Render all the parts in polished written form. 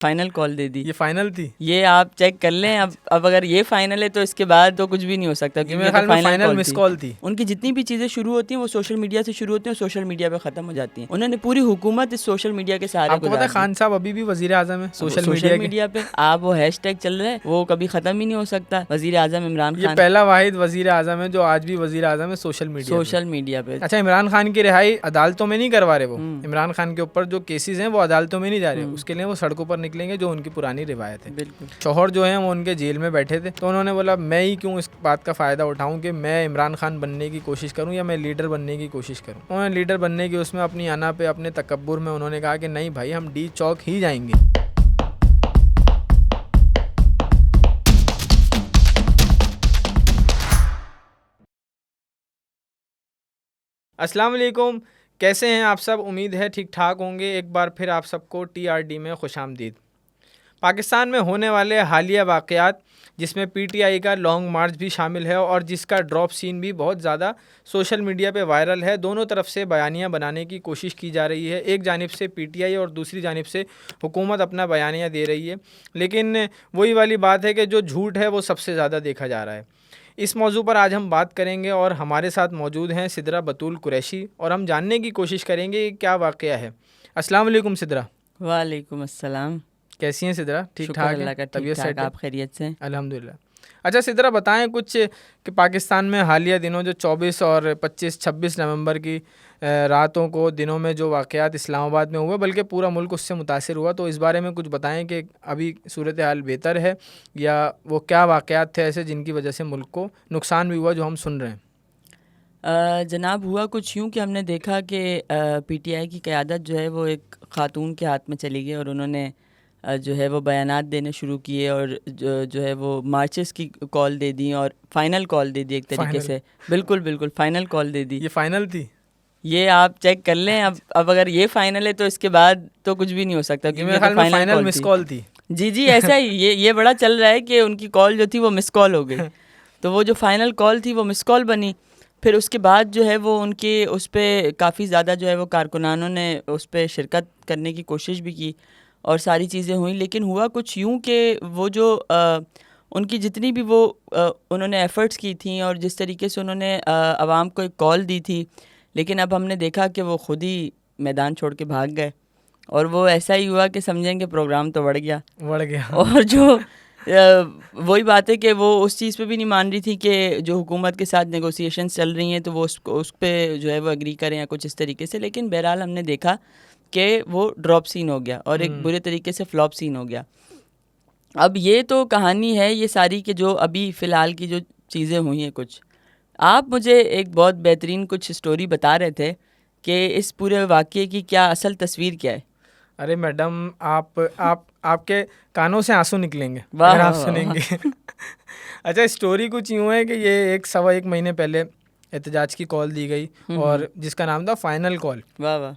Final call दे दी। ये final थी? ये आप चेक कर लें। अब अगर ये फाइनल है तो इसके बाद तो कुछ भी नहीं हो सकता, ये क्योंकि मेरे तो ख्याल में फाइनल कॉल मिस थी। कॉल थी। उनकी जितनी भी चीज़ें शुरू होती हैं वो सोशल मीडिया से शुरू होती हैं और सोशल मीडिया पे ख़त्म हो जाती हैं। उन्होंने पूरी हुकूमत इस सोशल मीडिया के सहारे आपको पता है खान साहब अभी भी वजीर आजम है सोशल मीडिया पे। आप वो हैशटैग चल रहा है, वो कभी ख़त्म ही नहीं हो सकता। वजीर आजम इमरान ये खान पहला वाहिद वजीर आजम है जो आज भी वजीर आजम है सोशल मीडिया पे। अच्छा, इमरान खान की रिहाई अदालतों में नहीं करवा रहे वो। इमरान खान के ऊपर जो केसेस हैं वो अदालतों में नहीं जा रहे, उसके लिए वो सड़कों पर निकलेंगे, जो उनकी पुरानी रिवायत है। बिल्कुल। शौहर जो है वो उनके जेल में बैठे थे, तो उन्होंने बोला मैं ही क्यों इस बात का फ़ायदा उठाऊं कि मैं इमरान खान बनने की कोशिश करूं या मैं लीडर बनने की कोशिश करूं। उन्होंने लीडर बनने की उसमें अपनी अना पे, अपने तकब्बुर में उन्होंने कहा कि नहीं भाई, हम डी चौक ही जाएंगे। अस्सलाम वालेकुम, कैसे हैं आप सब? उम्मीद है ठीक ठाक होंगे। एक बार फिर आप सबको TRD में खुशामदीद। पाकिस्तान में होने वाले हालिया वाक़यात, जिसमें PTI का लॉन्ग मार्च भी शामिल है और जिसका ड्रॉप सीन भी बहुत ज़्यादा सोशल मीडिया पे वायरल है। दोनों तरफ से बयानियाँ बनाने की कोशिश की जा रही है। एक जानिब से PTI और दूसरी जानिब से हुकूमत अपना बयानियाँ दे रही है, लेकिन वही वाली बात है कि जो झूठ है वो सबसे ज़्यादा देखा जा रहा है। इस मौजू पर आज हम बात करेंगे और हमारे साथ मौजूद हैं सिदरा बतूल कुरैशी, और हम जानने की कोशिश करेंगे कि क्या वाक़या है। अस्सलाम वालेकुम सिदरा। वालेकुम अस्सलाम। कैसी हैं सिदरा? ठीक ठाक है? तबीयत सेट है? आप खैरियत से? अल्हम्दुलिल्लाह। अच्छा सिदरा, बताएं कुछ कि पाकिस्तान में हालिया दिनों जो 24 और 25-26 नवंबर की रातों को, दिनों में जो वाक़यात इस्लामाबाद में हुए, बल्कि पूरा मुल्क उससे मुतासिर हुआ, तो इस बारे में कुछ बताएं कि अभी सूरत हाल बेहतर है या वो क्या वाक़यात थे ऐसे जिनकी वजह से मुल्क को नुकसान भी हुआ जो हम सुन रहे हैं। जनाब, हुआ कुछ यूँ कि हमने देखा कि PTI की क़यादत जो है वो एक ख़ातून के हाथ में चली गई और उन्होंने जो है वो बयानात देने शुरू किए और जो है वो मार्चेस की कॉल दे दी और फाइनल कॉल दे दी एक तरीके से। बिल्कुल फाइनल कॉल दे दी। ये फाइनल थी? ये आप चेक कर लें। अब अगर ये फाइनल है तो इसके बाद तो कुछ भी नहीं हो सकता, क्योंकि तो फाइनल मिस कॉल थी। जी ऐसा ही ये बड़ा चल रहा है कि उनकी कॉल जो थी वो मिस कॉल हो गई। तो वो जो फाइनल कॉल थी वो मिस कॉल बनी। फिर उसके बाद जो है वो उनके उस पर काफ़ी ज़्यादा जो है वो कारकुनानों ने उस पर शिरकत करने की कोशिश भी की और सारी चीज़ें हुई, लेकिन हुआ कुछ यूँ कि वो जो उनकी जितनी भी वो उन्होंने एफ़र्ट्स की थी और जिस तरीके से उन्होंने आवाम को एक कॉल दी थी, लेकिन अब हमने देखा कि वो ख़ुद ही मैदान छोड़ के भाग गए और वो ऐसा ही हुआ कि समझेंगे प्रोग्राम तो बढ़ गया। और जो वही बात है कि वो उस चीज़ पे भी नहीं मान रही थी कि जो हुकूमत के साथ नेगोशिएशंस चल रही हैं तो वो उस पर जो है वो एग्री करें या कुछ इस तरीके से, लेकिन बहरहाल हमने देखा कि वो ड्रॉप सीन हो गया और एक बुरे तरीके से फ्लॉप सीन हो गया। अब ये तो कहानी है ये सारी कि जो अभी फ़िलहाल की जो चीज़ें हुई हैं कुछ, आप मुझे एक बहुत बेहतरीन कुछ स्टोरी बता रहे थे कि इस पूरे वाक़ये की क्या असल तस्वीर क्या है। अरे मैडम, आपके कानों से आंसू निकलेंगे अगर आप सुनेंगे। अच्छा, स्टोरी कुछ यूँ है कि ये 1-1.25 महीने पहले एहतजाज की कॉल दी गई और जिसका नाम था फाइनल कॉल। वाह,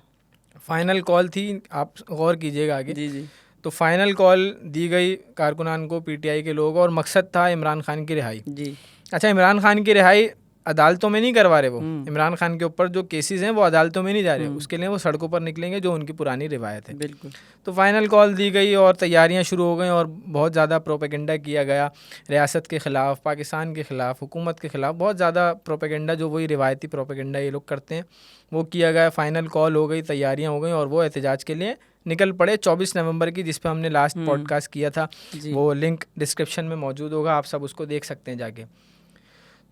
फाइनल कॉल थी, आप गौर कीजिएगा आगे। जी। तो फाइनल कॉल दी गई कारकुनान को, PTI के लोग, और मकसद था इमरान खान की रिहाई। जी। अच्छा, इमरान खान की रिहाई अदालतों में नहीं करवा रहे वो। इमरान खान के ऊपर जो केसेस हैं वो अदालतों में नहीं जा रहे, उसके लिए वो सड़कों पर निकलेंगे, जो उनकी पुरानी रिवायत है। बिल्कुल। तो फाइनल कॉल दी गई और तैयारियां शुरू हो गई और बहुत ज़्यादा प्रोपेगेंडा किया गया रियासत के ख़िलाफ़, पाकिस्तान के ख़िलाफ़, हुकूमत के ख़िलाफ़। बहुत ज़्यादा प्रोपेगेंडा, जो वही रिवायती प्रोपेगेंडा ये लोग करते हैं, वो किया गया। फ़ाइनल कॉल हो गई, तैयारियाँ हो गई और वो एहतजाज के लिए निकल पड़े 24 नवंबर की, जिस पर हमने लास्ट पॉडकास्ट किया था। वो लिंक डिस्क्रिप्शन में मौजूद होगा, आप सब उसको देख सकते हैं जाके।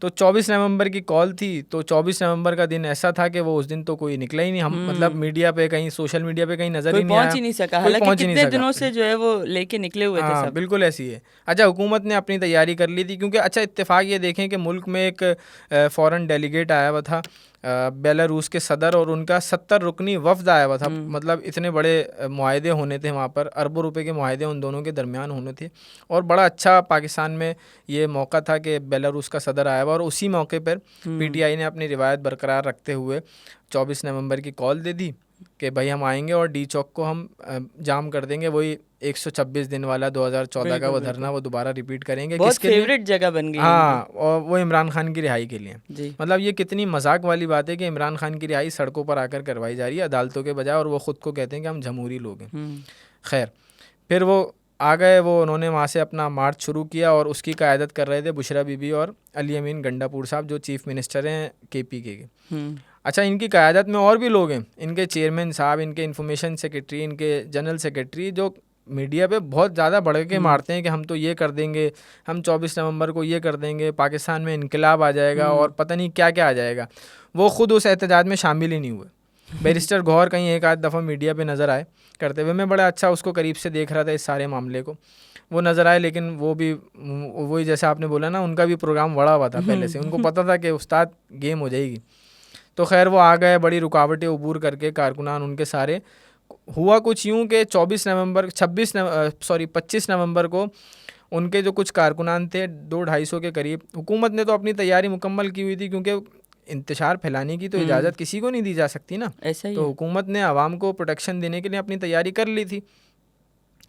तो 24 नवंबर की कॉल थी। तो 24 नवंबर का दिन ऐसा था कि वो उस दिन तो कोई निकला ही नहीं। हम मतलब मीडिया पे कहीं, सोशल मीडिया पे कहीं नज़र ही नहीं आया, पहुंच ही नहीं सका, हालांकि कितने दिनों से जो है वो लेके निकले हुए थे सब। बिल्कुल ऐसी है। अच्छा, हुकूमत ने अपनी तैयारी कर ली थी, क्योंकि अच्छा इत्तेफाक ये देखें कि मुल्क में एक फ़ॉरेन डेलीगेट आया हुआ था, बेलारूस के सदर, और उनका 70 रुकनी वफ़द आया हुआ था। मतलब इतने बड़े मुआहदे होने थे वहाँ पर, अरबों रुपए के मुआहदे उन दोनों के दरमियान होने थे, और बड़ा अच्छा पाकिस्तान में ये मौका था कि बेलारूस का सदर आया हुआ। और उसी मौके पर PTI ने अपनी रिवायत बरकरार रखते हुए 24 नवंबर की कॉल दे दी कि भाई हम आएंगे और डी चौक को हम जाम कर देंगे। वही 126 दिन वाला 2014 का वो धरना वो दोबारा रिपीट करेंगे। बहुत फेवरेट जगह बन गई। हाँ, और वो इमरान खान की रिहाई के लिए जी। मतलब ये कितनी मजाक वाली बात है कि इमरान खान की रिहाई सड़कों पर आकर करवाई जा रही है अदालतों के बजाय, और वो ख़ुद को कहते हैं कि हम जमहूरी लोग हैं। खैर, फिर वो आ गए, वो उन्होंने वहाँ से अपना मार्च शुरू किया और उसकी क़यादत कर रहे थे बुशरा बीबी और अली अमीन गंडापुर साहब, जो चीफ़ मिनिस्टर हैं KPK के। अच्छा, इनकी क़यादत में और भी लोग हैं, इनके चेयरमैन साहब, इनके इंफॉर्मेशन सेक्रेटरी, इनके जनरल सेक्रेटरी, जो मीडिया पे बहुत ज़्यादा बढ़ के मारते हैं कि हम तो ये कर देंगे, हम 24 नवंबर को ये कर देंगे, पाकिस्तान में इनकलाब आ जाएगा और पता नहीं क्या क्या आ जाएगा। वो ख़ुद उस एहतजाज में शामिल ही नहीं हुए। बैरिस्टर गौहर कहीं एक आध दफ़ा मीडिया पे नज़र आए करते हुए, मैं बड़ा अच्छा उसको करीब से देख रहा था इस सारे मामले को, वो नज़र आए, लेकिन वो भी वही जैसे आपने बोला ना, उनका भी प्रोग्राम बढ़ा हुआ था पहले से, उनको पता था कि उस्ताद गेम हो जाएगी। तो खैर वो आ गए, बड़ी रुकावटें अबूर करके कारकुनान उनके सारे। हुआ कुछ यूँ कि 25 नवंबर को उनके जो कुछ कारकुनान थे 200-250 के करीब, हुकूमत ने तो अपनी तैयारी मुकम्मल की हुई थी, क्योंकि इंतशार फैलाने की तो इजाज़त किसी को नहीं दी जा सकती ना, तो हुकूमत ने आवाम को प्रोटेक्शन देने के लिए अपनी तैयारी कर ली थी।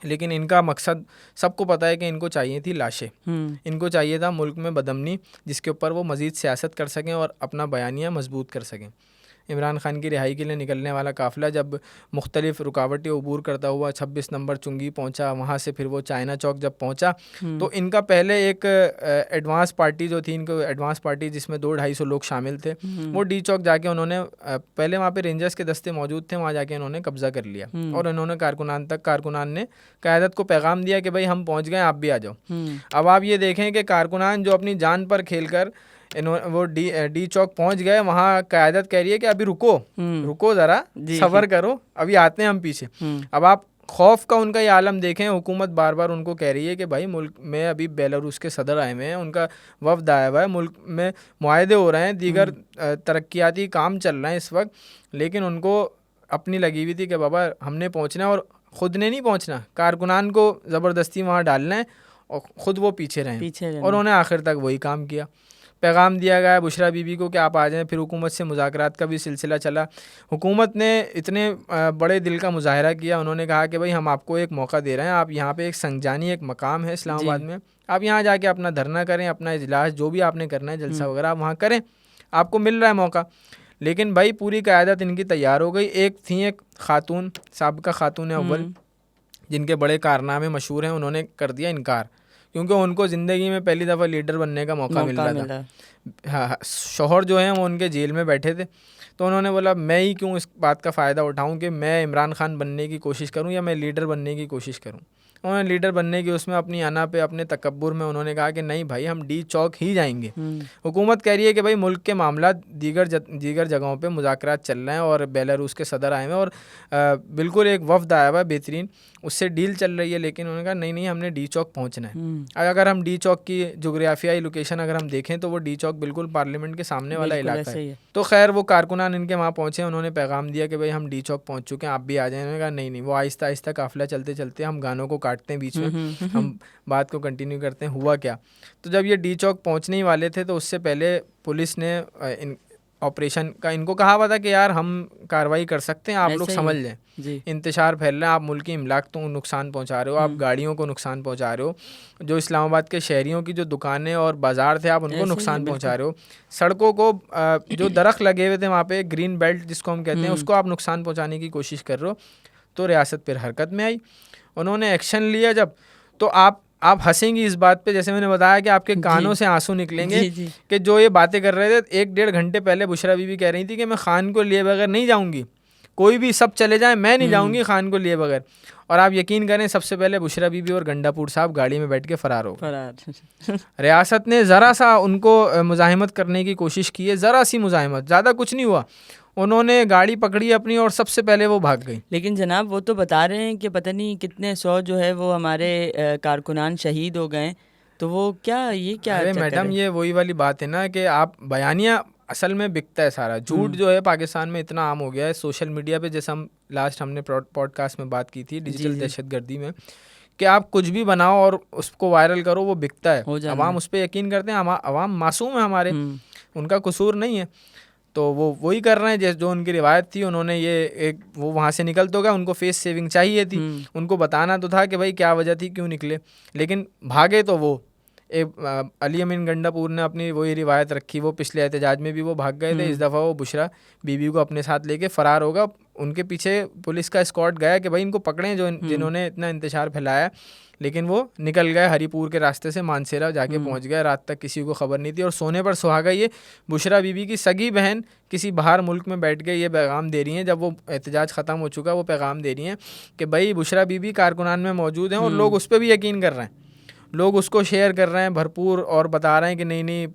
लेकिन इनका मकसद सबको पता है कि इनको चाहिए थी लाशें, इनको चाहिए था मुल्क में बदमनी, जिसके ऊपर वो मज़ीद सियासत कर सकें और अपना बयानिया मजबूत कर सकें। इमरान खान की रिहाई के लिए निकलने वाला काफ़िला जब मुख्तलिफ रुकावटें अबूर करता हुआ 26 नंबर चुंगी पहुंचा, वहां से फिर वो चाइना चौक जब पहुंचा, तो इनका पहले एक एडवांस पार्टी जो थी, इनको एडवांस पार्टी जिसमें 200-250 लोग शामिल थे, वो डी चौक जाके उन्होंने पहले वहाँ पे रेंजर्स के दस्ते मौजूद थे, वहाँ जाके उन्होंने कब्जा कर लिया और इन्होंने कारकुनान ने क़यादत को पैगाम दिया कि भाई हम पहुँच गए, आप भी आ जाओ। अब आप ये देखें कि कारकुनान जो अपनी जान पर खेल कर वो डी चौक पहुंच गए, वहाँ क़यादत कह रही है कि अभी रुको ज़रा, सब्र करो, अभी आते हैं हम पीछे। अब आप खौफ का उनका ये आलम देखें, हुकूमत बार बार उनको कह रही है कि भाई मुल्क में अभी बेलारूस के सदर आए हुए हैं, उनका वफ्द आया हुआ है, मुल्क में मुआहदे हो रहे हैं, दीगर तरक्याती काम चल रहे हैं इस वक्त, लेकिन उनको अपनी लगी हुई थी कि बाबा हमने पहुँचना, और ख़ुद ने नहीं पहुँचना, कारकुनान को ज़बरदस्ती वहाँ डालना है और ख़ुद वो पीछे रहें, और उन्होंने आखिर तक वही काम किया। पैगाम दिया गया बुशरा बीबी को कि आप आ जाएं, फिर हुकूमत से मुज़ाकरात का भी सिलसिला चला। हुकूमत ने इतने बड़े दिल का मुजाहरा किया, उन्होंने कहा कि भाई हम आपको एक मौका दे रहे हैं, आप यहाँ पे एक संगजानी एक मकाम है इस्लामाबाद में, आप यहाँ जाके अपना धरना करें, अपना इजलास जो भी आपने करना है, जलसा वगैरह आप वहाँ करें, आपको मिल रहा है मौका। लेकिन भाई पूरी क़यादत इनकी तैयार हो गई। एक खातून, साबिक़ा खातून अव्वल, जिनके बड़े कारनामे मशहूर हैं, उन्होंने कर दिया इनकार, क्योंकि उनको ज़िंदगी में पहली दफ़ा लीडर बनने का मौका मिल रहा था। हाँ, शौहर जो हैं वो उनके जेल में बैठे थे, तो उन्होंने बोला मैं ही क्यों इस बात का फ़ायदा उठाऊं कि मैं इमरान खान बनने की कोशिश करूं या मैं लीडर बनने की कोशिश करूं। उन्होंने लीडर बनने की उसमें अपनी अना पे, अपने तकब्बुर में उन्होंने कहा कि नहीं भाई हम डी चौक ही जाएंगे। हुकूमत कह रही है कि भाई मुल्क के मामला दीगर जगहों पे मुज़ाकरात चल रहे हैं और बेलारूस के सदर आए हैं और बिल्कुल एक वफ्द आया हुआ है बेहतरीन, उससे डील चल रही है, लेकिन उन्होंने कहा नहीं हमने डी चौक पहुँचना है। अगर हम डी चौक की जोग्राफियाई लोकेशन अगर हम देखें तो वो डी चौक बिल्कुल पार्लियामेंट के सामने वाला इलाका है। तो खैर वो कारकुनान इनके वहाँ पहुँचे, उन्होंने पैगाम दिया कि भाई हम डी चौक पहुँच चुके हैं, आप भी आ जाए। उन्होंने कहा नहीं, वो आहिस्ता आहिस्ता काफ़िला चलते चलते हम गानों को काटते हैं बीच में, हम बात को कंटिन्यू करते हैं। हुआ क्या, तो जब ये डी चौक पहुँचने ही वाले थे तो उससे पहले पुलिस ने ऑपरेशन का इनको कहा हुआ था कि यार हम कार्रवाई कर सकते हैं, आप लोग समझ लें, इंतशार फैल रहा है, आप मुल्क की इमलाक को नुकसान पहुंचा रहे हो, आप गाड़ियों को नुकसान पहुंचा रहे हो, जो इस्लामाबाद के शहरियों की जो दुकानें और बाज़ार थे आप उनको नुकसान पहुंचा रहे हो, सड़कों को जो दरख्त लगे हुए थे वहाँ पे ग्रीन बेल्ट जिसको हम कहते हैं उसको आप नुकसान पहुँचाने की कोशिश कर रहे हो। तो रियासत फिर हरकत में आई, उन्होंने एक्शन लिया। जब तो आप हंसेंगी इस बात पे, जैसे मैंने बताया कि आपके कानों से आंसू निकलेंगे कि जो ये बातें कर रहे थे 1-1.5 घंटे पहले बुशरा बीबी कह रही थी कि मैं खान को लिए बगैर नहीं जाऊंगी, कोई भी सब चले जाएं मैं नहीं जाऊंगी खान को लिए बगैर। और आप यकीन करें सबसे पहले बुशरा बीबी और गंडापुर साहब गाड़ी में बैठ के फ़रार हो गए। रियासत ने ज़रा सा उनको मुज़ाहिमत करने की कोशिश की है, ज़रा सी मुज़ाहिमत, ज़्यादा कुछ नहीं हुआ, उन्होंने गाड़ी पकड़ी अपनी और सबसे पहले वो भाग गई। लेकिन जनाब वो तो बता रहे हैं कि पता नहीं कितने 100 जो है वो हमारे कारकुनान शहीद हो गए, तो वो क्या अरे मैडम ये वही वाली बात है ना कि आप बयानिया असल में बिकता है सारा, झूठ जो है पाकिस्तान में इतना आम हो गया है सोशल मीडिया पे, जैसे हमने पॉडकास्ट में बात की थी डिजिटल दहशतगर्दी में, कि आप कुछ भी बनाओ और उसको वायरल करो, वो बिकता है, अवाम उस पर यकीन करते हैं, अवाम मासूम है हमारे, उनका कसूर नहीं है, तो वो वही कर रहे हैं जैसे जो उनकी रिवायत थी। उन्होंने वो वहाँ से निकल तो गया, उनको फेस सेविंग चाहिए थी, उनको बताना तो था कि भाई क्या वजह थी क्यों निकले, लेकिन भागे तो वो अली अमीन गंडापुर ने अपनी वही रिवायत रखी, वो पिछले एहतजाज में भी वो भाग गए थे, इस दफ़ा वो बुशरा बीबी को अपने साथ लेके फ़रार होगा। उनके पीछे पुलिस का एस्कॉर्ट गया कि भाई इनको पकड़ें जो जिन्होंने इतना इंतशार फैलाया, लेकिन वो निकल गए हरीपुर के रास्ते से, मानसेरा जाके पहुंच गए। रात तक किसी को खबर नहीं थी। और सोने पर सुहागा ये बुशरा बीबी की सगी बहन किसी बाहर मुल्क में बैठ के ये पैगाम दे रही हैं, जब वो एहतजाज ख़त्म हो चुका वो पैगाम दे रही हैं कि भाई बुशरा बीबी कारकुनान में मौजूद हैं और लोग उस पर भी यकीन कर रहे हैं, लोग उसको शेयर कर रहे हैं भरपूर और बता रहे हैं कि नहीं नहीं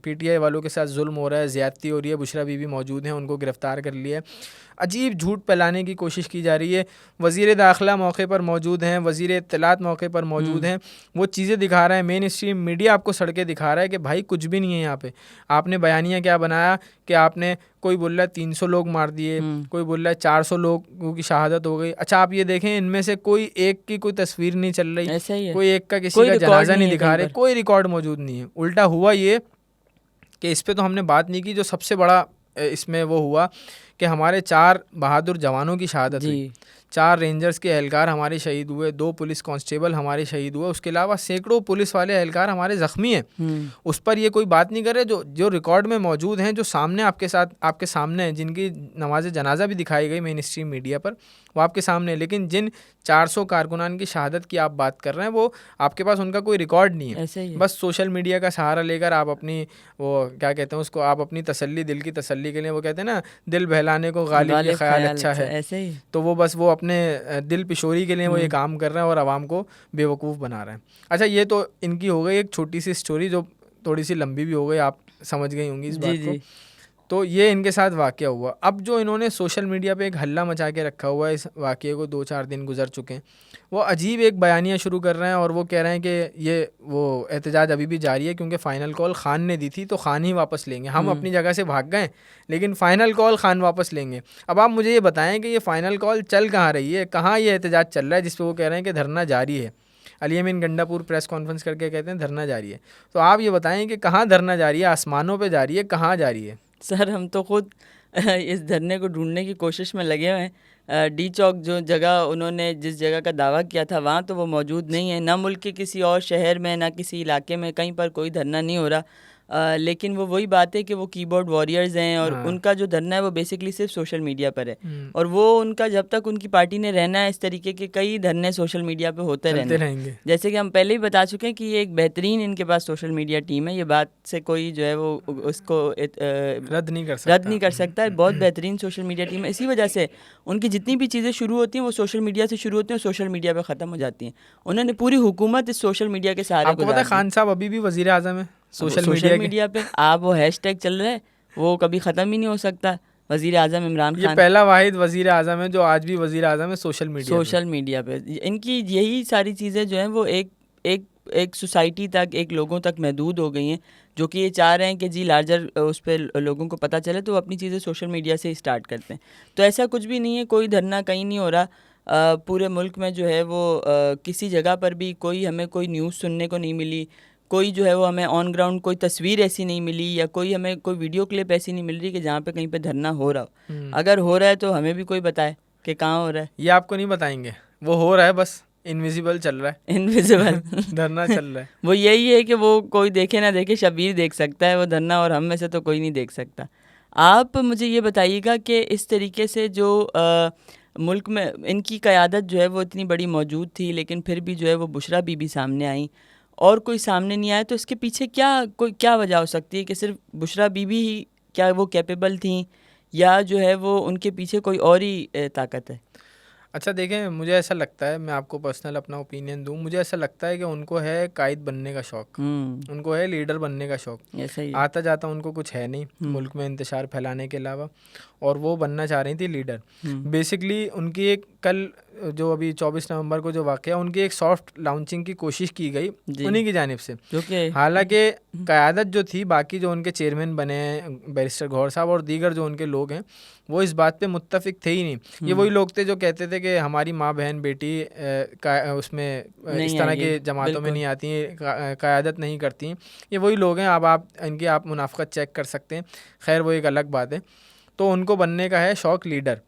पीटीआई वालों के साथ जुल्म हो रहा है, ज़्यादती हो रही है, बुशरा बीबी मौजूद हैं, उनको गिरफ़्तार कर लिया है। अजीब झूठ फैलाने की कोशिश की जा रही है। वज़ीर दाखिला मौके पर मौजूद हैं, वज़ीर इत्तलात मौके पर मौजूद हैं, वो चीज़ें दिखा रहे हैं। मेन स्ट्रीम मीडिया आपको सड़कें दिखा रहा है कि भाई कुछ भी नहीं है यहाँ पे। आपने बयानिया क्या बनाया कि आपने, कोई बोल रहा है 300 लोग मार दिए, कोई बोल रहा है 400 लोगों की शहादत हो गई। अच्छा आप ये देखें, इनमें से कोई एक की कोई तस्वीर नहीं चल रही, कोई एक का किसी का जनाजा नहीं दिखा रहे, कोई रिकॉर्ड मौजूद नहीं है। उल्टा हुआ ये कि इस पे तो हमने बात नहीं की, जो सबसे बड़ा इसमें वो हुआ कि हमारे 4 बहादुर जवानों की शहादत हुई। 4 रेंजर्स के एहलकार हमारे शहीद हुए, 2 पुलिस कांस्टेबल हमारे शहीद हुए, उसके अलावा सैकड़ों पुलिस वाले एहलकार हमारे ज़ख्मी हैं। उस पर ये कोई बात नहीं कर रहे। जो रिकॉर्ड में मौजूद हैं, जो सामने आपके सामने हैं, जिनकी नमाज जनाजा भी दिखाई गई मेन स्ट्रीम मीडिया पर, वो आपके सामने। लेकिन जिन 400 कारकुनान की शहादत की आप बात कर रहे हैं, वो आपके पास उनका कोई रिकॉर्ड नहीं है। बस सोशल मीडिया का सहारा लेकर आप अपनी, वो क्या कहते हैं उसको, आप अपनी तसल्ली, दिल की तसल्ली के लिए, वो कहते हैं ना दिल बहलाने को गालिब ये ख्याल अच्छा है, ऐसे ही। तो वो बस वो अपने दिल पिशोरी के लिए वो ये काम कर रहे हैं और आवाम को बेवकूफ़ बना रहे हैं। अच्छा ये तो इनकी हो गई एक छोटी सी स्टोरी जो थोड़ी सी लंबी भी हो गई, आप समझ गई होंगी इस बात को। तो ये इनके साथ वाक़या हुआ। अब जो इन्होंने सोशल मीडिया पे एक हल्ला मचा के रखा हुआ है, इस वाक़ये को 2-4 दिन गुजर चुके हैं, वो अजीब एक बयानिया शुरू कर रहे हैं और वो कह रहे हैं कि ये वो एहतजाज अभी भी जारी है क्योंकि फ़ाइनल कॉल खान ने दी थी तो खान ही वापस लेंगे। हम अपनी जगह से भाग गए लेकिन फ़ाइनल कॉल खान वापस लेंगे। अब आप मुझे ये बताएं कि ये फ़ाइनल कॉल चल कहाँ रही है, कहाँ ये एहतजाज चल रहा है जिस पर वो कह रहे हैं कि धरना जारी है। अली अमीन गंडापुर प्रेस कॉन्फ्रेंस करके कहते हैं धरना जारी है। तो आप ये बताएं कि कहाँ धरना जारी है, आसमानों पर जारी है, कहाँ जारी है? सर हम तो खुद इस धरने को ढूंढने की कोशिश में लगे हुए हैं। डी चौक जो जगह उन्होंने जिस जगह का दावा किया था वहाँ तो वो मौजूद नहीं है, ना मुल्क के किसी और शहर में, ना किसी इलाके में, कहीं पर कोई धरना नहीं हो रहा। लेकिन वो वही बात है कि वो कीबोर्ड वॉरियर्स हैं और उनका जो धरना है वो बेसिकली सिर्फ सोशल मीडिया पर है। और वो उनका जब तक उनकी पार्टी ने रहना है, इस तरीके के कई धरने सोशल मीडिया पे होते रहेंगे। जैसे कि हम पहले ही बता चुके हैं कि ये एक बेहतरीन इनके पास सोशल मीडिया टीम है, ये बात से कोई जो है वो उसको रद्द नहीं कर सकता है। बहुत बेहतरीन सोशल मीडिया टीम है। इसी वजह से उनकी जितनी भी चीज़ें शुरू होती हैं वो सोशल मीडिया से शुरू होती हैं और सोशल मीडिया पर ख़त्म हो जाती हैं। उन्होंने पूरी हुकूमत इस सोशल मीडिया के सहारे। आपको पता है खान साहब अभी भी वज़ीर आज़म है सोशल मीडिया पे। आप वो हैशटैग चल रहा है, वो कभी ख़त्म ही नहीं हो सकता। वज़ीर आज़म इमरान खान, ये पहला वाहिद वज़ीर आज़म है जो आज भी वज़ीर आज़म है सोशल मीडिया पे। इनकी यही सारी चीज़ें जो हैं वो एक सोसाइटी तक, एक लोगों तक महदूद हो गई हैं, जो कि ये चाह रहे हैं कि जी लार्जर उस पर लोगों को पता चले तो वो अपनी चीज़ें सोशल मीडिया से ही स्टार्ट करते हैं। तो ऐसा कुछ भी नहीं है, कोई धरना कहीं नहीं हो रहा। पूरे मुल्क में जो है वो किसी जगह पर भी हमें कोई न्यूज़ सुनने को नहीं मिली, कोई जो है वो हमें ऑन ग्राउंड कोई तस्वीर ऐसी नहीं मिली या कोई हमें कोई वीडियो क्लिप ऐसी नहीं मिल रही कि जहाँ पे कहीं पे धरना हो रहा हो। अगर हो रहा है तो हमें भी कोई बताए कि कहाँ हो रहा है। ये आपको नहीं बताएंगे, वो हो रहा है, बस इनविजिबल चल रहा है, इनविजिबल धरना चल रहा है। वो यही है कि वो कोई देखे ना देखे, शबीर देख सकता है वो धरना, और हम में से तो कोई नहीं देख सकता। आप मुझे ये बताइएगा कि इस तरीके से जो मुल्क में इनकी क़यादत जो है वो इतनी बड़ी मौजूद थी, लेकिन फिर भी जो है वो बुशरा बीबी सामने आई और कोई सामने नहीं आया, तो इसके पीछे क्या वजह हो सकती है कि सिर्फ बुशरा बीबी ही क्या वो कैपेबल थी, या जो है वो उनके पीछे कोई और ही ताकत है? अच्छा देखें, मुझे ऐसा लगता है, मैं आपको पर्सनल अपना ओपिनियन दूं, मुझे ऐसा लगता है कि उनको है कायद बनने का शौक़, उनको है लीडर बनने का शौक़। ऐसा ही आता जाता उनको कुछ है नहीं मुल्क में इंतशार फैलाने के अलावा, और वो बनना चाह रही थी लीडर। बेसिकली उनकी एक कल जो अभी 24 नवंबर को जो वाक़या, उनकी एक सॉफ्ट लॉन्चिंग की कोशिश की गई उन्हीं की जानिब से। हालांकि क़यादत जो थी, बाकी जो उनके चेयरमैन बने हैं बैरिस्टर गौहर साहब और दीगर जो उनके लोग हैं, वो इस बात पे मुत्तफिक थे ही नहीं। ये वही लोग थे जो कहते थे कि हमारी माँ बहन बेटी उसमें इस तरह की जमातों में नहीं आती हैं, क़यादत नहीं करती हैं। ये वही लोग हैं। अब आप इनकी आप मुनाफ़क़त चेक कर सकते हैं। खैर वो एक अलग बात है। तो उनको बनने का है शौक लीडर।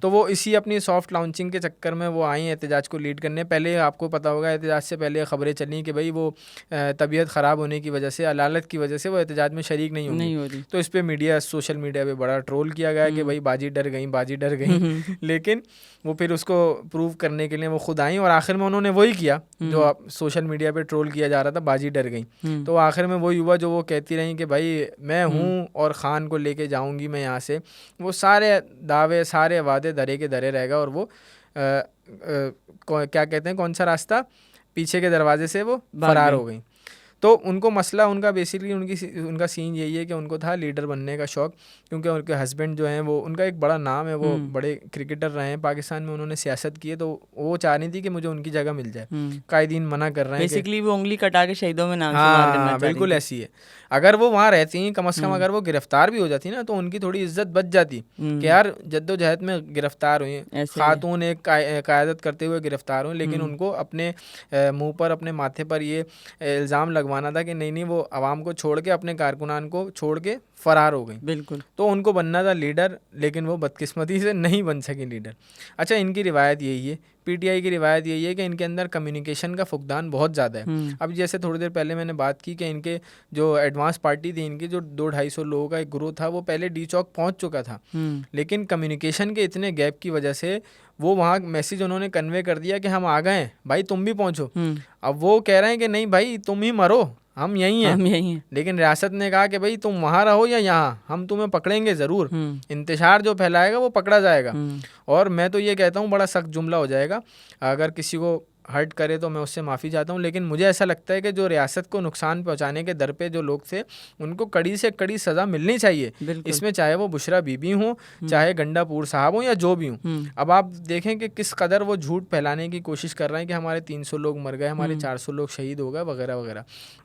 तो वो इसी अपनी सॉफ्ट लॉन्चिंग के चक्कर में वो आई एहतजाज को लीड करने। पहले आपको पता होगा एहतजाज से पहले ख़बरें चली कि भाई वो तबीयत ख़राब होने की वजह से, अलालत की वजह से वो एहतजाज में शरीक नहीं होंगी। तो इस पर सोशल मीडिया पे बड़ा ट्रोल किया गया कि भाई बाजी डर गई, बाजी डर गई। लेकिन वो फिर उसको प्रूव करने के लिए वो खुद आई और आखिर में उन्होंने वही किया जो सोशल मीडिया पे ट्रोल किया जा रहा था, बाजी डर गई। तो आखिर में वही हुआ जो वो कहती रही कि भाई मैं हूँ और ख़ान को लेके जाऊँगी मैं यहाँ से। वो सारे दावे, सारे वादे धरे के धरे रहेगा और वो क्या कहते हैं, कौन सा रास्ता, पीछे के दरवाजे से वो फरार हो गई। तो उनको मसला उनका बेसिकली उनका सीन यही है कि उनको था लीडर बनने का शौक़, क्योंकि उनके हस्बैंड जो हैं वो, उनका एक बड़ा नाम है, वो बड़े क्रिकेटर रहे हैं पाकिस्तान में, उन्होंने सियासत की है, तो वो चाह रही थी कि मुझे उनकी जगह मिल जाए। कायदीन मना कर रहे हैं, बेसिकली वो उंगली कटा के शहीदों में नाम शुमार करना चाह रही थी। बिल्कुल ऐसी है। अगर वो वहाँ रहती, कम से कम अगर वो गिरफ्तार भी हो जाती ना तो उनकी थोड़ी इज्जत बच जाती कि यार जद्दोजहद में गिरफ्तार हुई, खातून एक क़यादत करते हुए गिरफ्तार हुई, लेकिन उनको अपने मुँह पर, अपने माथे पर ये इल्ज़ाम लगवाना था कि नहीं वो आवाम को छोड़ के, अपने कारकुनान को छोड़ के फ़रार हो गई। बिल्कुल। तो उनको बनना था लीडर, लेकिन वो बदकिस्मती से नहीं बन सकी लीडर। अच्छा, इनकी रिवायत यही है, पीटीआई की रिवायत यही है कि इनके अंदर कम्युनिकेशन का फुकदान बहुत ज़्यादा है। अब जैसे थोड़ी देर पहले मैंने बात की कि इनके जो एडवांस पार्टी थी, इनकी जो 200-250 लोगों का एक ग्रुप था, वो पहले डी चौक पहुँच चुका था, लेकिन कम्युनिकेशन के इतने गैप की वजह से वो वहाँ मैसेज उन्होंने कन्वे कर दिया कि हम आ गए हैं भाई, तुम भी पहुँचो। अब वो कह रहे हैं कि नहीं भाई तुम ही मरो, हम यहीं हैं। लेकिन रियासत ने कहा कि भाई तुम वहाँ रहो या यहाँ, हम तुम्हें पकड़ेंगे ज़रूर, इंतशार जो फैलाएगा वो पकड़ा जाएगा। और मैं तो ये कहता हूँ बड़ा सख्त जुमला हो जाएगा, अगर किसी को हर्ट करे तो मैं उससे माफ़ी चाहता हूँ, लेकिन मुझे ऐसा लगता है कि जो रियासत को नुकसान पहुँचाने के दर पे जो लोग थे, उनको कड़ी से कड़ी सज़ा मिलनी चाहिए। इसमें चाहे वो बुशरा बीबी हो, चाहे गंडापुर साहब हो, या जो भी हों। अब आप देखें कि किस कदर वो झूठ फैलाने की कोशिश कर रहे हैं कि हमारे 300 लोग मर गए, हमारे 400 लोग शहीद हो गए, वगैरह वगैरह।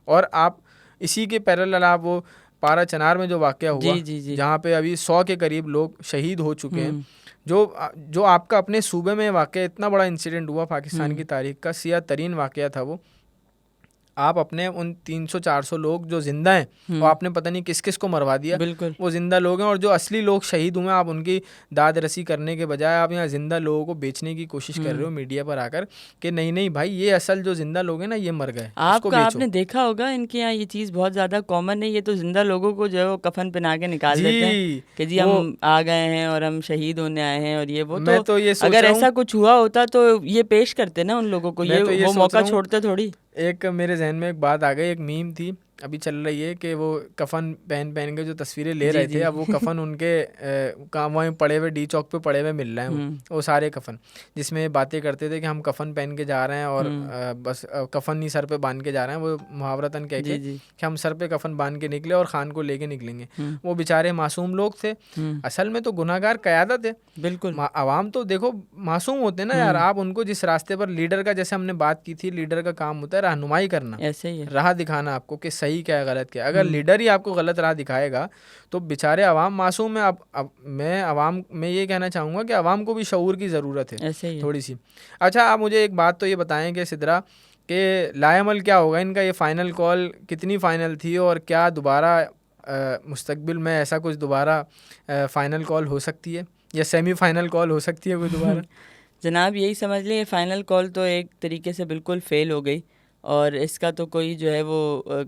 और आप इसी के पैरेलल आप वो पारा चनार में जो वाक़या हुआ, जहाँ पे अभी 100 के करीब लोग शहीद हो चुके हैं, जो आपका अपने सूबे में वाक़या, इतना बड़ा इंसिडेंट हुआ पाकिस्तान की तारीख का सियाह तरीन वाक़या था वो। आप अपने उन 300-400 लोग जो जिंदा हैं, वो आपने पता नहीं किस किस को मरवा दिया। बिल्कुल। वो जिंदा लोग हैं, और जो असली लोग शहीद हुए आप उनकी दाद रसी करने के बजाय आप यहाँ जिंदा लोगों को बेचने की कोशिश कर रहे हो मीडिया पर आकर कि नहीं नहीं भाई ये असल जो जिंदा लोग हैं ना ये मर गए। आपने देखा होगा इनके यहाँ ये चीज़ बहुत ज़्यादा कॉमन है, ये तो जिंदा लोगों को जो है वो कफन पहना के निकाल देते हैं कि जी हम आ गए हैं और हम शहीद होने आए हैं और ये वो। तो ये अगर ऐसा कुछ हुआ होता तो ये पेश करते ना उन लोगों को, ये वो मौका छोड़ते थोड़ी। एक मेरे जहन में एक बात आ गई, एक मीम थी अभी चल रही है कि वो कफन पहन के जो तस्वीरें ले रहे थे, अब वो कफन उनके वहीं पड़े हुए डी चौक पे पड़े हुए मिल रहे हैं वो सारे कफन, जिसमें बातें करते थे कि हम कफन पहन के जा रहे हैं और बस कफन नहीं सर पे बांध के जा रहे हैं, वो मुहावरतन कह के कि हम सर पे कफन बांध के निकले और खान को लेके निकलेंगे। वो बेचारे मासूम लोग थे, असल में तो गुनाहगार क़यादत है। बिल्कुल। आवाम तो देखो मासूम होते ना यार, आप उनको जिस रास्ते पर, लीडर का जैसे हमने बात की थी, लीडर का काम होता है रहनुमाई करना, ऐसे ही राह दिखाना आपको कि सही क्या है गलत क्या है। अगर लीडर ही आपको गलत राह दिखाएगा तो बेचारे आवाम मासूम है। अब मैं आवाम में ये कहना चाहूँगा कि आवाम को भी शऊर की ज़रूरत है थोड़ी सी। अच्छा, आप मुझे एक बात तो ये बताएं कि सिद्रा के लाएमल क्या होगा इनका, ये फ़ाइनल कॉल कितनी फ़ाइनल थी और क्या दोबारा मुस्तकबिल में ऐसा कुछ दोबारा फ़ाइनल कॉल हो सकती है या सेमीफाइनल कॉल हो सकती है कोई दोबारा? जनाब यही समझ लें, फ़ाइनल कॉल तो एक तरीके से बिल्कुल फ़ेल हो गई और इसका तो कोई जो है वो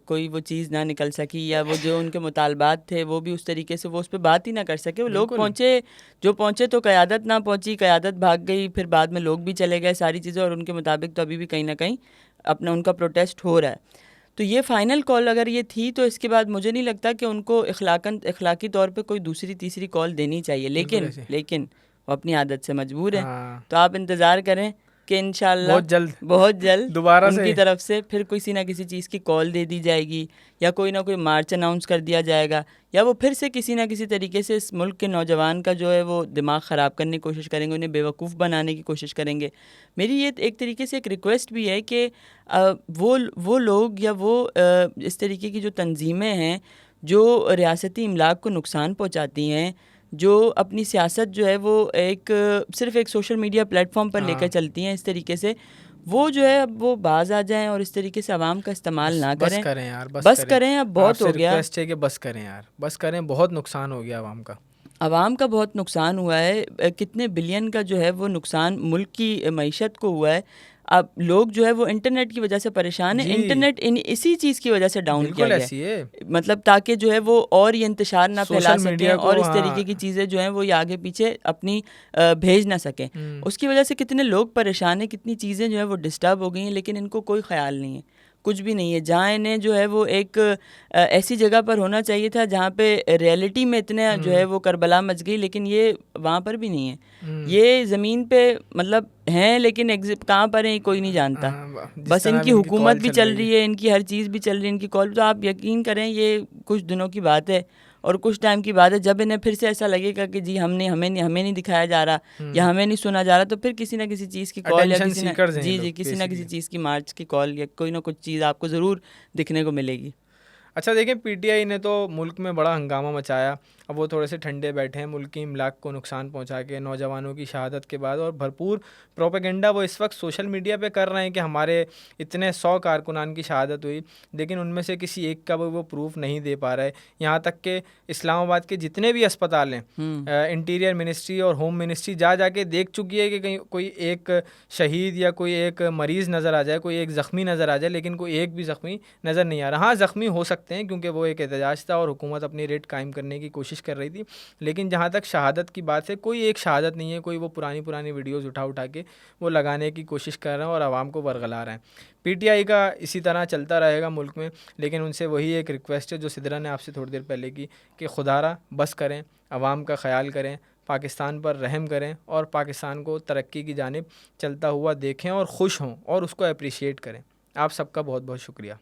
कोई वो चीज़ ना निकल सकी, या वो जो उनके मुतालबात थे वो भी उस तरीके से वो उस पर बात ही ना कर सके। वो लोग पहुँचे, जो पहुँचे तो क़यादत ना पहुँची, क़यादत भाग गई, फिर बाद में लोग भी चले गए, सारी चीज़ें, और उनके मुताबिक तो अभी भी कहीं ना कहीं अपना उनका प्रोटेस्ट हो रहा है। तो ये फ़ाइनल कॉल अगर ये थी तो इसके बाद मुझे नहीं लगता कि उनको इखलाकी तौर पे कोई दूसरी तीसरी कॉल देनी चाहिए, लेकिन वो अपनी आदत से मजबूर है। तो आप इंतज़ार करें कि इंशाल्लाह बहुत जल्द दोबारा उनकी तरफ से फिर किसी ना किसी चीज़ की कॉल दे दी जाएगी, या कोई ना कोई मार्च अनाउंस कर दिया जाएगा, या वो फिर से किसी ना किसी तरीके से इस मुल्क के नौजवान का जो है वो दिमाग ख़राब करने की कोशिश करेंगे, उन्हें बेवकूफ़ बनाने की कोशिश करेंगे। मेरी ये एक तरीके से एक रिक्वेस्ट भी है कि वो लोग या वो इस तरीके की जो तंजीमें हैं जो रियासती इमलाक को नुकसान पहुँचाती हैं, जो अपनी सियासत जो है वो सिर्फ एक सोशल मीडिया प्लेटफॉर्म पर लेकर चलती हैं इस तरीके से, वो जो है अब वो बाज आ जाएं और इस तरीके से आवाम का इस्तेमाल ना करें। बस करें यार, बस करें, अब बहुत हो गया। बस करें यार, बस करें, बहुत नुकसान हो गया आवाम का। आवाम का बहुत नुकसान हुआ है। कितने बिलियन का जो है वो नुकसान मुल्क की मईशत को हुआ है। अब लोग जो है वो इंटरनेट की वजह से परेशान है। जी इंटरनेट इसी चीज़ की वजह से डाउन किया बिल्कुल गया है। ऐसी है। मतलब ताकि जो है वो और ये इंतशार ना फैला सोशल सकें मीडिया को, और इस तरीके की हाँ। चीज़ें जो हैं वो ये आगे पीछे अपनी भेज ना सकें। उसकी वजह से कितने लोग परेशान हैं, कितनी चीज़ें जो है वो डिस्टर्ब हो गई हैं, लेकिन इनको कोई ख्याल नहीं है, कुछ भी नहीं है। जहाँ इन्हें जो है वो एक ऐसी जगह पर होना चाहिए था जहाँ पे रियलिटी में इतने जो है वो करबला मच गई, लेकिन ये वहाँ पर भी नहीं है। ये ज़मीन पे मतलब हैं, लेकिन एग्जिट कहाँ पर है कोई नहीं जानता। जिस बस तरह इनकी भी इनकी हुकूमत कॉल भी चल चल रही रही है, इनकी हर चीज़ भी चल रही है, इनकी कॉल, तो आप यकीन करें ये कुछ दिनों की बात है और कुछ टाइम की बात है। जब इन्हें फिर से ऐसा लगेगा कि जी हमें नहीं दिखाया जा रहा या हमें नहीं सुना जा रहा, तो फिर किसी ना किसी चीज़ की कॉल या अटेंशन किसी ना सीकर्स हैं ये जी लोग जी किसी ना किसी बेसिकली। चीज़ की मार्च की कॉल या कोई ना कुछ चीज़ आपको ज़रूर दिखने को मिलेगी। अच्छा देखें, पीटीआई ने तो मुल्क में बड़ा हंगामा मचाया। अब वो थोड़े से ठंडे बैठे हैं, मुल्क की इमलाक को नुकसान पहुंचा के नौजवानों की शहादत के बाद, और भरपूर प्रोपेगेंडा वो इस वक्त सोशल मीडिया पे कर रहे हैं कि हमारे इतने 100 कारकुनान की शहादत हुई, लेकिन उनमें से किसी एक का वो प्रूफ नहीं दे पा रहे। यहाँ तक कि इस्लामाबाद के जितने भी अस्पताल हैं, इंटीरियर मिनिस्ट्री और होम मिनिस्ट्री जा जाके देख चुकी है कि कहीं कोई एक शहीद या कोई एक मरीज़ नज़र आ जाए, कोई एक ज़ख्मी नज़र आ जाए, लेकिन कोई एक भी ज़ख्मी नज़र नहीं आ रहा। हाँ, ज़ख्मी हो सकते हैं क्योंकि वो एक एहतजाज था और हुकूमत अपनी रेट कायम करने की कोशिश कर रही थी, लेकिन जहाँ तक शहादत की बात है, कोई एक शहादत नहीं है। कोई वो पुरानी वीडियोज़ उठा के वो लगाने की कोशिश कर रहे हैं और आवाम को बरगला रहे हैं। पीटीआई का इसी तरह चलता रहेगा मुल्क में, लेकिन उनसे वही एक रिक्वेस्ट है जो सिदरा ने आपसे थोड़ी देर पहले की, कि खुदारा बस करें, आवाम का ख्याल करें, पाकिस्तान पर रहम करें और पाकिस्तान को तरक्की की जानिब चलता हुआ देखें और ख़ुश हों और उसको अप्रिशिएट करें। आप सबका बहुत बहुत शुक्रिया।